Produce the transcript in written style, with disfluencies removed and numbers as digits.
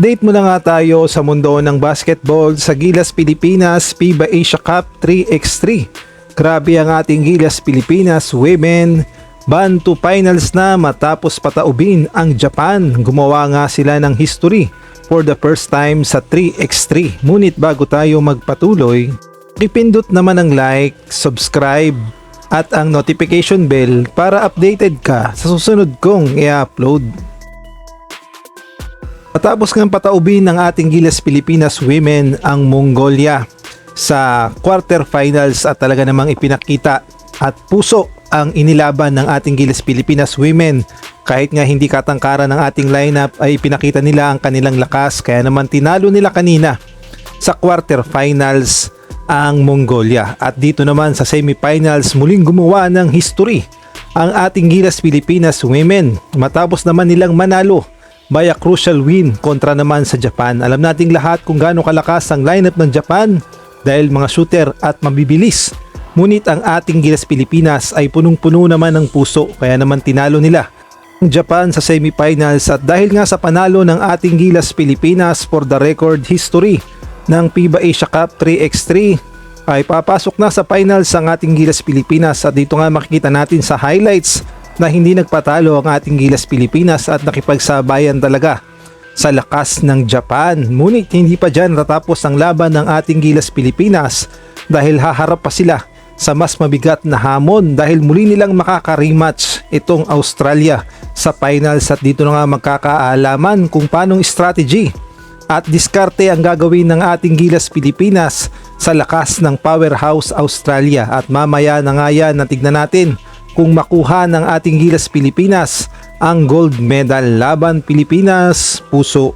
Update muna nga tayo sa mundo ng basketball sa Gilas Pilipinas FIBA Asia Cup 3x3. Grabe ang ating Gilas Pilipinas Women. Ban to finals na matapos pataubin ang Japan. Gumawa nga sila ng history for the first time sa 3x3. Ngunit bago tayo magpatuloy, ipindot naman ang like, subscribe at ang notification bell para updated ka sa susunod kong i-upload. Matapos ng pataubin ng ating Gilas Pilipinas Women ang Mongolia sa quarterfinals at talaga namang ipinakita at puso ang inilaban ng ating Gilas Pilipinas Women. Kahit nga hindi katangkaran ng ating lineup ay ipinakita nila ang kanilang lakas, kaya naman tinalo nila kanina sa quarterfinals ang Mongolia. At dito naman sa semifinals muling gumawa ng history ang ating Gilas Pilipinas Women matapos naman nilang manalo by a crucial win kontra naman sa Japan. Alam nating lahat kung gaano kalakas ang lineup ng Japan dahil mga shooter at mabibilis. Ngunit ang ating Gilas Pilipinas ay punong-puno naman ng puso, kaya naman tinalo nila ang Japan sa semifinals. At dahil nga sa panalo ng ating Gilas Pilipinas for the record history ng FIBA Asia Cup 3x3 ay papasok na sa finals ang ating Gilas Pilipinas. At dito nga makikita natin sa highlights na hindi nagpatalo ang ating Gilas Pilipinas at nakipagsabayan talaga sa lakas ng Japan. Ngunit hindi pa dyan natapos ang laban ng ating Gilas Pilipinas dahil haharap pa sila sa mas mabigat na hamon dahil muli nilang makaka-rematch itong Australia sa finals. At dito na nga magkakaalaman kung paanong strategy at diskarte ang gagawin ng ating Gilas Pilipinas sa lakas ng powerhouse Australia. At mamaya na nga yan na tignan natin kung makuha ng ating Gilas Pilipinas ang gold medal. Laban Pilipinas, puso.